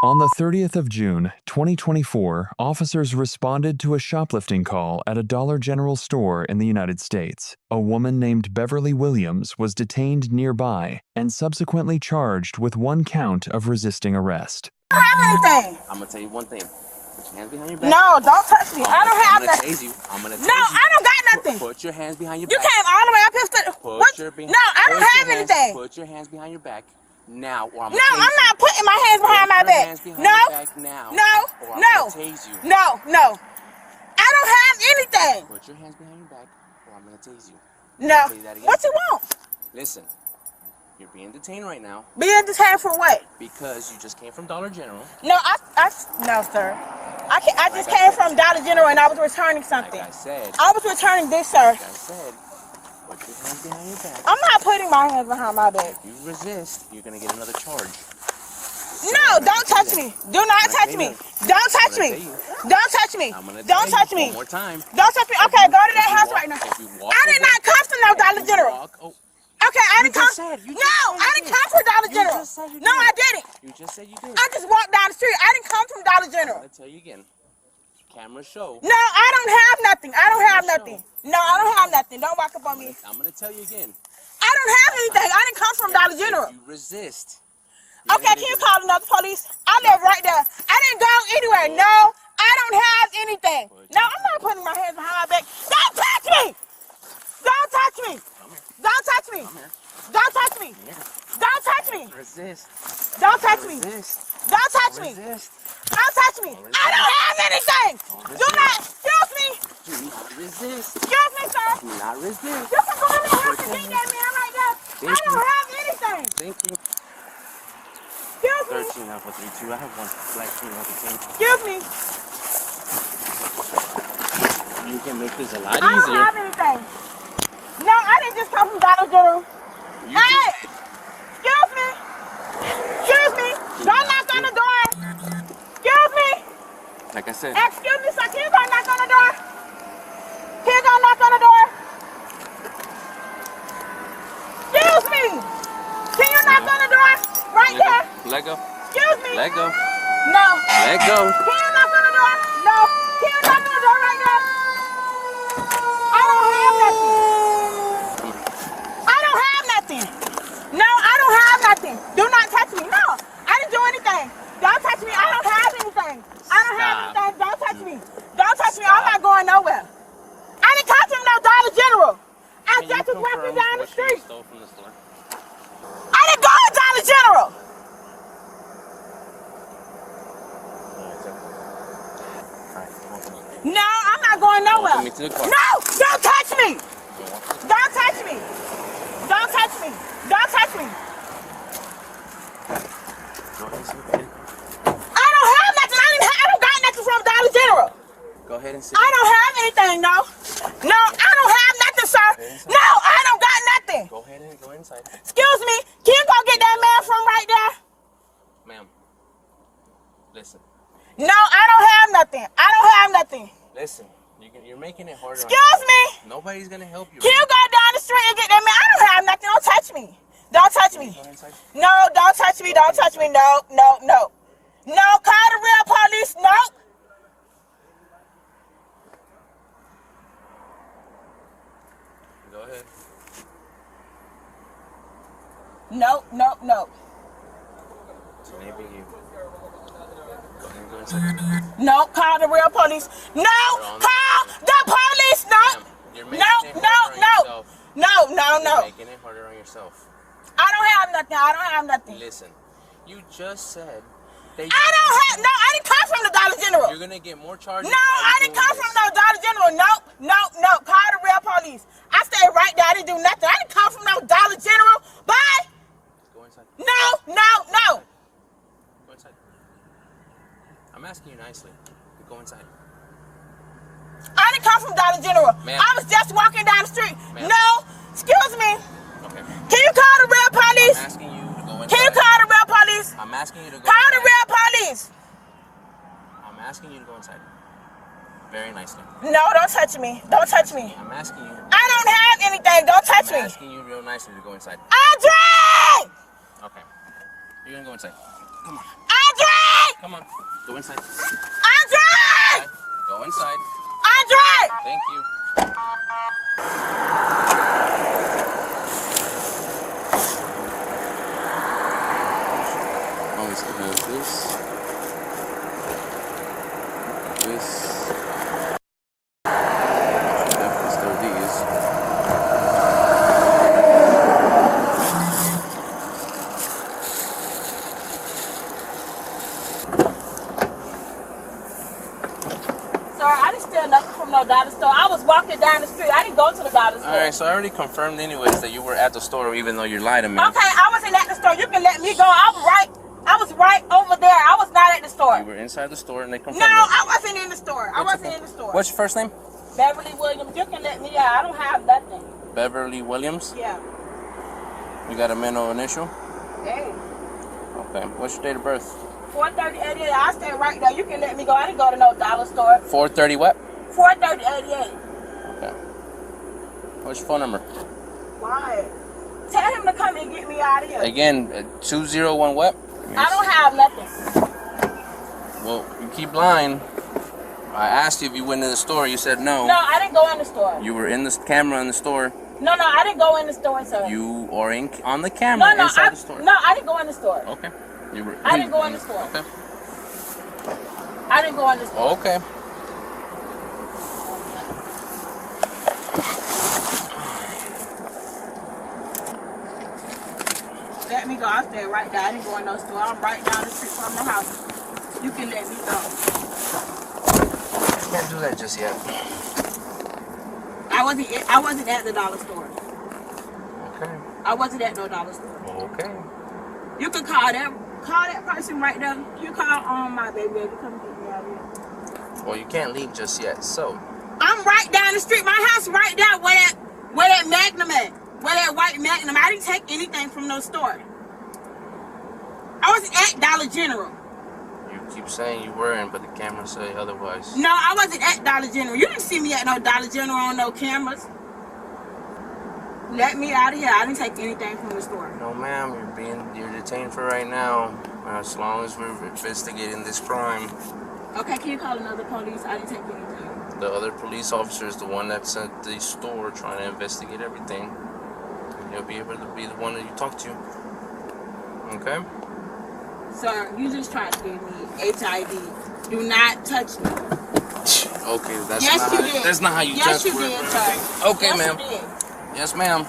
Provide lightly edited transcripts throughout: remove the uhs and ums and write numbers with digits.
On the 30th of June, 2024, officers responded to a shoplifting call at a Dollar General store in the United States. A woman named Beverly Williams was detained nearby and subsequently charged with 1 count of resisting arrest. I don't have anything. I'm gonna tell you one thing. Put your hands behind your back. No, don't touch me. I don't have nothing. I'm gonna tase you. No, I don't got nothing. Put your hands behind your You back. came all the way up here. No, I don't have anything. Put your hands behind your back now, or I'm No, I'm not putting my hands behind my back. No, no. I don't have anything. Put your hands behind your back, or I'm gonna tase you. No. What you want? Listen, you're being detained right now. Being detained for what? Because you just came from Dollar General. No, no, sir. I just came from Dollar General and I was returning something. Like I said. I was returning this, sir. Like I said, put your hands behind your back. I'm not putting my hands behind my back. If you resist, you're gonna get another charge. No, don't touch me. Do not touch me. Don't touch me. Don't touch me. Don't touch me. One more time. Don't touch me. Okay, go to that house right now. I did not come from no Dollar General. Okay, I didn't come. No, I didn't come from Dollar General. No, I didn't. You just said you did. I just walked down the street. I didn't come from Dollar General. I'm gonna tell you again. Camera show. No, I don't have nothing. I don't have nothing. No, I don't have nothing. Don't walk up on me. I'm gonna tell you again. I don't have anything. I didn't come from Dollar General. If you resist. Okay, can you call another police? I live right there. I didn't go anywhere. No, I don't have anything. No, I'm not putting my hands behind my back. Don't touch me! Don't touch me! Don't touch me! Don't touch me! Don't touch me! Resist. Don't touch me! Don't touch me! Resist. Don't touch me! I don't have anything! Do not! Excuse me! Do not resist. Excuse me, sir! Do not resist. You can go in the house and get that man right there. I don't have anything! Thank you. Excuse me! 13 Alpha 32. I have one black female detained. Excuse me! You can make this a lot I don't easier. have anything. No, I didn't just come from Dollar General. Hey! Excuse me! Excuse me! Don't knock on the door! Excuse me! Like I said. Excuse me, sir. Can you go knock on the door? Can you go knock on the door? Excuse me! Can you knock on the door? Right there? Let go. Excuse me! Let go. No. Let go. Can you knock on the door? No. Can you knock on the door right there? I don't have nothing. I don't have nothing. No, I don't have nothing. Do not touch me. No, I didn't do anything. Don't touch me. I don't have anything. I don't have anything. Don't touch me. Don't touch me. I'm not going nowhere. I didn't come from no Dollar General. I just was walking down the street. I didn't go to Dollar General. No, I'm not going nowhere. No, don't touch me. Don't touch me. Don't touch me. Don't touch me. I don't have nothing. I don't got nothing from Dollar General. Go ahead and sit. I don't have anything, no. No, I don't have nothing, sir. No, I don't got nothing. Go ahead and go inside. Excuse me. Can you go get that man from right there? Ma'am, listen. No, I don't have nothing. I don't have nothing. Listen, you're making it harder. Excuse me. Nobody's gonna help you. Can you go down the street and get that man? I don't have nothing. Don't touch me. Don't touch me. No, don't touch me. Don't touch me. No, no, no. No, call the real police. No. Go ahead. No, no, no. So maybe you. Go ahead and go inside. No, call the real police. No, call the police. No. No. You're making it harder on yourself. I don't have nothing. I don't have nothing. Listen, you just said. I didn't come from the Dollar General. You're gonna get more charges. No, I didn't come from no Dollar General. No. Call the real police. I stayed right there. I didn't do nothing. I didn't come from no Dollar General. Bye. Go inside. No. Go inside. I'm asking you nicely. Go inside. I didn't come from Dollar General. I was just walking down the street. No. Excuse me. Okay. Can you call the real police? I'm asking you to go inside. Can you call the real police? I'm asking you to go Call inside. the real police. I'm asking you to go inside. Very nicely. No, don't touch me. Don't touch me. I'm asking you. I don't have anything. Don't touch me. I'm asking you real nicely to go inside. Andre! Okay. You're gonna go inside. Come on. Andre! Come on. Go inside. Andre! Go inside. Andre! Thank you. Always have this. This. Definitely still these. Sir, I didn't steal nothing from no dollar store. I was walking down the street. I didn't go to the dollar store. Alright, so I already confirmed anyways that you were at the store even though you lied to me. Okay, I wasn't at the store. You can let me go. I was right over there. I was not at the store. You were inside the store and they confirmed No, it. I wasn't in the store. I wasn't in the store. What's your first name? Beverly Williams, you can let me out. I don't have nothing. Beverly Williams? Yeah. You got a middle initial? Hey. Okay. What's your date of birth? 43088. I stay right there. You can let me go. I didn't go to no dollar store. 430 what? 43088. Okay. What's your phone number? Why? Tell him to come and get me out of here. Again, 201 what? I don't have nothing. Well, you keep lying. I asked you if you went to the store. You said no. No, I didn't go in the store. You were in the camera in the store. No, I didn't go in the store, sir. You are on the camera inside the store. No, I didn't go in the store. Okay. You were. I didn't go in the store. Okay. I didn't go in the store. Okay. Let me go. I stay right there. I didn't go in no store. I'm right down the street from the house. You can let me go. Can't do that just yet. I wasn't at the dollar store. Okay. I wasn't at no dollar store. Okay. You can call that person right there. You call my baby to come get me out of here. Well, you can't leave just yet, so. I'm right down the street. My house right there where that Magnum at. Where that white Magnum. I didn't take anything from no store. I was at Dollar General. You keep saying you weren't, but the cameras say otherwise. No, I wasn't at Dollar General. You didn't see me at no Dollar General on no cameras. Let me out of here. I didn't take anything from the store. No, ma'am. You're detained for right now. As long as we're investigating this crime. Okay, can you call another police? I didn't take anything. The other police officer is the one that's at the store trying to investigate everything. You'll be able to be the one that you talk to. Okay? Sir, you just tried to give me HIV. Do not touch me. Okay, that's not how you yes, touch you me. did, sir. Okay, yes, ma'am. You did. Yes, ma'am.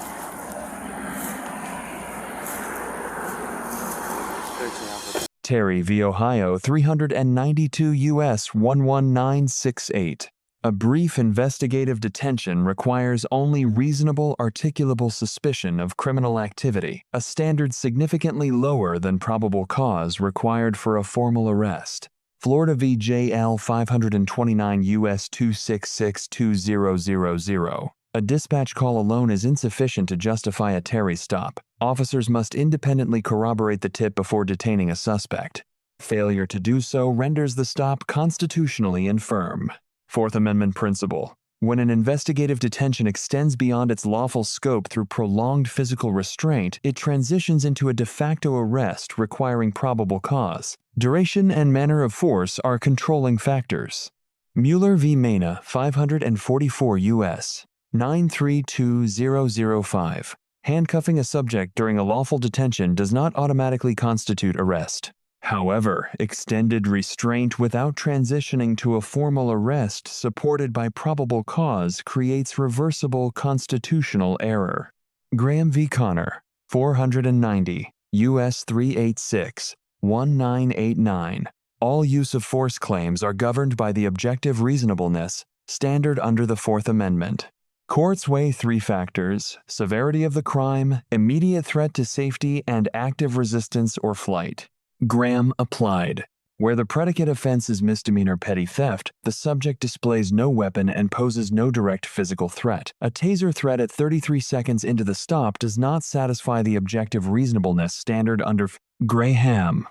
Terry v. Ohio 392 U.S. 11968. A brief investigative detention requires only reasonable articulable suspicion of criminal activity, a standard significantly lower than probable cause required for a formal arrest. Florida v. J.L. 529 U.S. 2662000. A dispatch call alone is insufficient to justify a Terry stop. Officers must independently corroborate the tip before detaining a suspect. Failure to do so renders the stop constitutionally infirm. Fourth Amendment principle. When an investigative detention extends beyond its lawful scope through prolonged physical restraint, it transitions into a de facto arrest requiring probable cause. Duration and manner of force are controlling factors. Mueller v. Mena, 544 U.S. 932005. Handcuffing a subject during a lawful detention does not automatically constitute arrest. However, extended restraint without transitioning to a formal arrest supported by probable cause creates reversible constitutional error. Graham v. Connor, 490, U.S. 386, 1989. All use of force claims are governed by the objective reasonableness standard under the Fourth Amendment. Courts weigh three factors: severity of the crime, immediate threat to safety, and active resistance or flight. Graham applied. Where the predicate offense is misdemeanor petty theft, the subject displays no weapon and poses no direct physical threat. A taser threat at 33 seconds into the stop does not satisfy the objective reasonableness standard under Graham.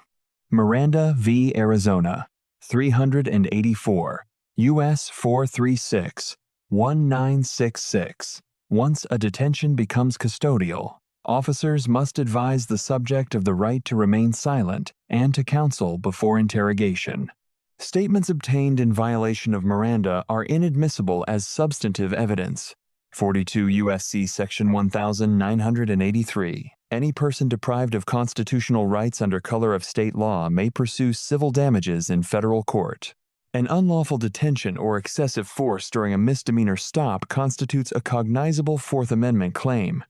Miranda v. Arizona, 384, U.S. 436, 1966. Once a detention becomes custodial, Officers must advise the subject of the right to remain silent and to counsel before interrogation. Statements obtained in violation of Miranda are inadmissible as substantive evidence. 42 U.S.C. Section 1983. Any person deprived of constitutional rights under color of state law may pursue civil damages in federal court. An unlawful detention or excessive force during a misdemeanor stop constitutes a cognizable Fourth Amendment claim.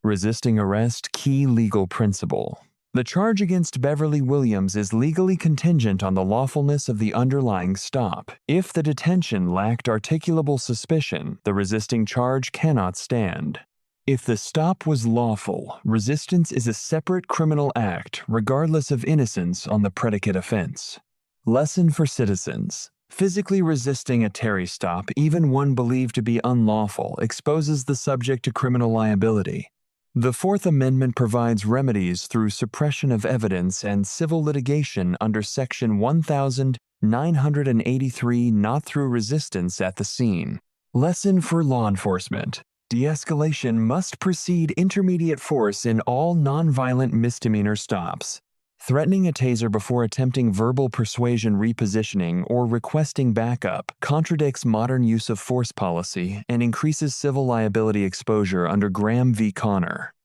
Resisting arrest, key legal principle. The charge against Beverly Williams is legally contingent on the lawfulness of the underlying stop. If the detention lacked articulable suspicion, the resisting charge cannot stand. If the stop was lawful, resistance is a separate criminal act, regardless of innocence on the predicate offense. Lesson for citizens. Physically resisting a Terry stop, even one believed to be unlawful, exposes the subject to criminal liability. The Fourth Amendment provides remedies through suppression of evidence and civil litigation under Section 1983, not through resistance at the scene. Lesson for law enforcement. De-escalation must precede intermediate force in all nonviolent misdemeanor stops. Threatening a taser before attempting verbal persuasion repositioning or requesting backup contradicts modern use of force policy and increases civil liability exposure under Graham v. Connor.